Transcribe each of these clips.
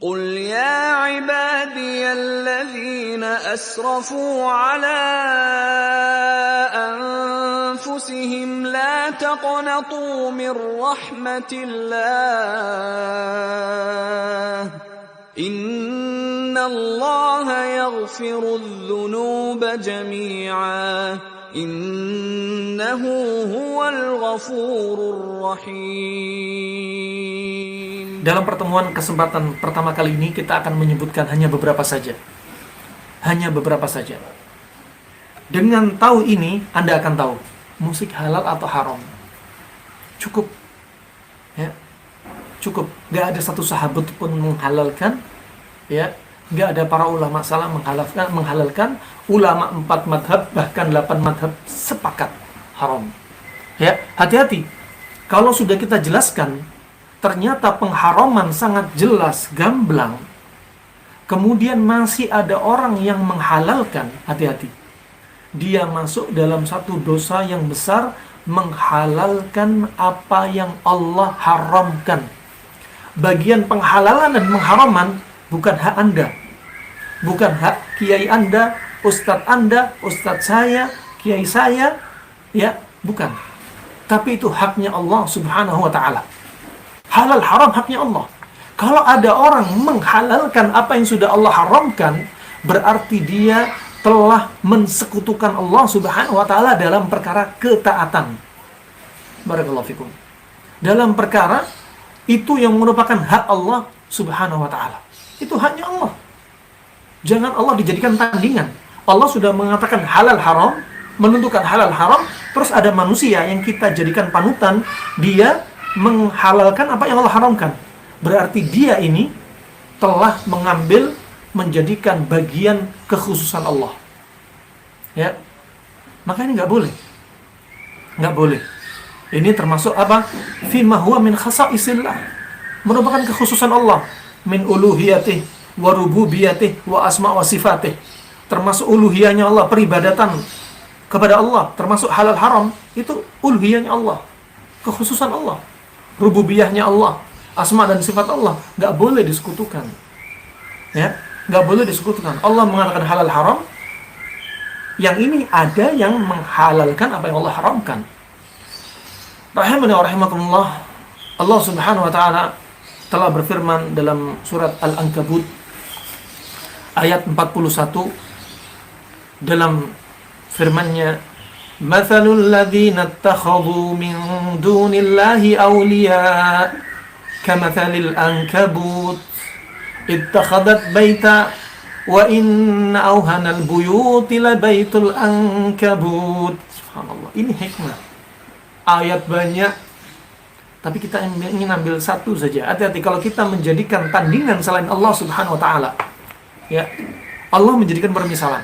قل يا عبادي الذين أسرفوا على أنفسهم لا تقنطوا من رحمة الله إن الله يغفر الذنوب جميعا إنه هو الغفور الرحيم. Dalam pertemuan kesempatan pertama kali ini kita akan menyebutkan hanya beberapa saja. Hanya beberapa saja. Dengan tahu ini, Anda akan tahu musik halal atau haram. Cukup. Ya. Cukup. Gak ada satu sahabat pun menghalalkan, ya. Gak ada para ulama salah menghalalkan. Ulama 4 madhab bahkan 8 madhab sepakat haram. Ya, hati-hati. Kalau sudah kita jelaskan ternyata pengharaman sangat jelas, gamblang, kemudian masih ada orang yang menghalalkan, hati-hati. Dia masuk dalam satu dosa yang besar, menghalalkan apa yang Allah haramkan. Bagian penghalalan dan pengharaman bukan hak Anda, bukan hak kiai Anda, ustadz Anda, ustadz saya, kiai saya, ya, bukan. Tapi itu haknya Allah Subhanahu wa ta'ala. Halal haram haknya Allah. Kalau ada orang menghalalkan apa yang sudah Allah haramkan, berarti dia telah mensekutukan Allah Subhanahu wa ta'ala dalam perkara ketaatan. Barakallahu fikum. Dalam perkara itu yang merupakan hak Allah Subhanahu wa ta'ala. Itu haknya Allah. Jangan Allah dijadikan tandingan. Allah sudah mengatakan halal haram, menentukan halal haram, terus ada manusia yang kita jadikan panutan, dia menghalalkan apa yang Allah haramkan. Berarti dia ini telah menjadikan bagian kekhususan Allah. Ya. Maka ini nggak boleh. Nggak boleh. Ini termasuk apa? Fima huwa min khasaisillah. Merupakan kekhususan Allah. Min uluhiyatih, wa rububiyatih, wa asma' wa sifatih. Termasuk uluhiyahnya Allah, peribadatan kepada Allah. Termasuk halal haram. Itu uluhiyahnya Allah. Kekhususan Allah. Rububiyahnya Allah, asma dan sifat Allah nggak boleh disekutukan, ya, nggak boleh disekutukan. Allah mengatakan halal haram, yang ini ada yang menghalalkan apa yang Allah haramkan. Rahimani wa rahimakumullah, Allah Subhanahu wa ta'ala telah berfirman dalam surat Al-Ankabut ayat 41 dalam firman-Nya, Mathalul ladzina ittakhadhu min dunillahi awliya kamathalil ankabut ittakhadat baita wa inna awhanal buyuti labaitul ankabut. Subhanallah, ini hikmah. Ayat banyak, tapi kita ingin ambil satu saja. Hati-hati kalau kita menjadikan tandingan selain Allah Subhanahu wa ta'ala. Ya, Allah menjadikan permisalan.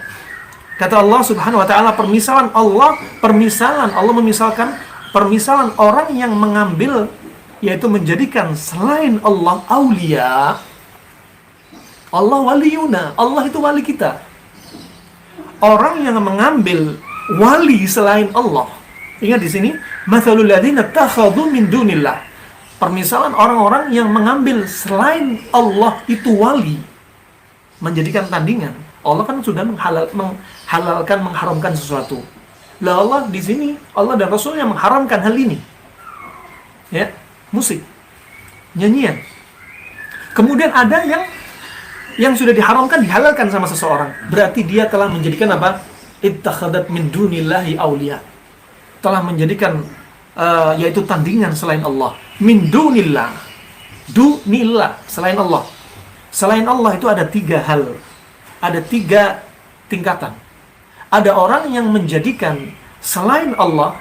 Kata Allah Subhanahu wa ta'ala, permisalan Allah memisalkan permisalan orang yang mengambil, yaitu menjadikan selain Allah aulia. Allah waliyuna, Allah itu wali kita. Orang yang mengambil wali selain Allah. Ingat di sini, mathalul ladzina takhadhu min dunillah. Permisalan orang-orang yang mengambil selain Allah itu wali, menjadikan tandingan. Allah kan sudah menghalalkan, mengharamkan sesuatu. Lah Allah di sini, Allah dan Rasulnya mengharamkan hal ini. Ya, musik, nyanyian. Kemudian ada yang sudah diharamkan dihalalkan sama seseorang. Berarti dia telah menjadikan apa? Ittakhadat min dunillahi awliya. Telah menjadikan yaitu tandingan selain Allah. Min dunillah. Dunillah, selain Allah. Selain Allah itu ada 3 hal. Ada 3 tingkatan. Ada orang yang menjadikan selain Allah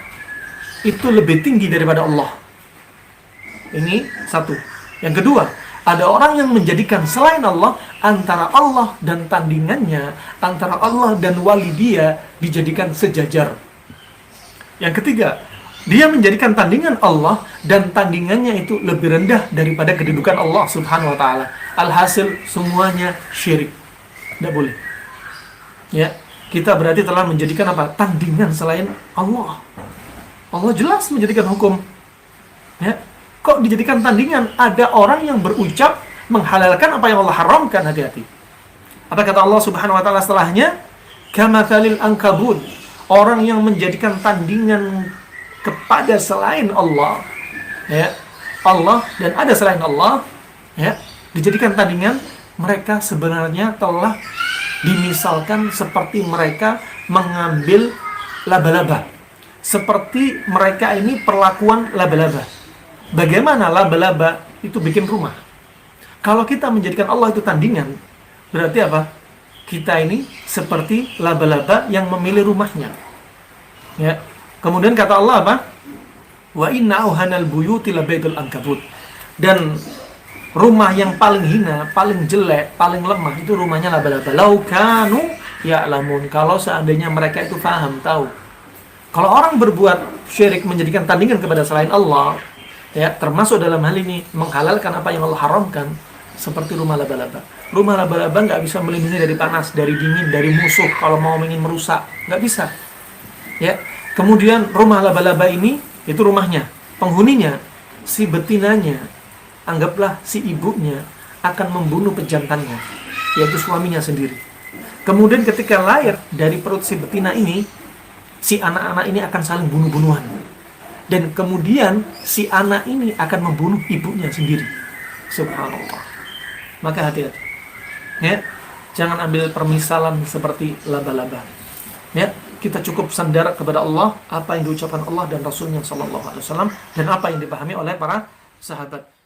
itu lebih tinggi daripada Allah. Ini satu. Yang kedua, ada orang yang menjadikan selain Allah, antara Allah dan tandingannya, antara Allah dan wali dia dijadikan sejajar. Yang ketiga, dia menjadikan tandingan Allah dan tandingannya itu lebih rendah daripada kedudukan Allah Subhanahu wa ta'ala. Alhasil semuanya syirik. Tidak boleh. Ya, kita berarti telah menjadikan apa? Tandingan selain Allah. Allah jelas menjadikan hukum. Ya, kok dijadikan tandingan? Ada orang yang berucap menghalalkan apa yang Allah haramkan, hati-hati. Apa kata Allah Subhanahu wa taala setelahnya? Kamatsalil ankabut, orang yang menjadikan tandingan kepada selain Allah, ya, Allah dan ada selain Allah, ya, dijadikan tandingan, mereka sebenarnya telah dimisalkan seperti mereka mengambil laba-laba. Seperti mereka ini perlakuan laba-laba. Bagaimana laba-laba itu bikin rumah? Kalau kita menjadikan Allah itu tandingan, berarti apa? Kita ini seperti laba-laba yang memilih rumahnya. Ya. Kemudian kata Allah apa? Wa inna auhanal buyuti labaitul ankabut. Dan rumah yang paling hina, paling jelek, paling lemah itu rumahnya laba-laba. Lau kanu ya'lamun. Kalau seandainya mereka itu paham, tahu. Kalau orang berbuat syirik, menjadikan tandingan kepada selain Allah, ya, termasuk dalam hal ini menghalalkan apa yang Allah haramkan, seperti rumah laba-laba. Rumah laba-laba nggak bisa melindungi dari panas, dari dingin, dari musuh kalau mau ingin merusak, nggak bisa. Ya, kemudian rumah laba-laba ini itu rumahnya, penghuninya, si betinanya, anggaplah si ibunya akan membunuh pejantannya, yaitu suaminya sendiri. Kemudian ketika lahir dari perut si betina ini, si anak-anak ini akan saling bunuh-bunuhan. Dan kemudian si anak ini akan membunuh ibunya sendiri. Subhanallah. Maka hati-hati. Ya, jangan ambil permisalan seperti laba-laba. Ya, kita cukup sandar kepada Allah, apa yang diucapkan Allah dan Rasulnya sallallahu alaihi wasallam, dan apa yang dipahami oleh para sahabat.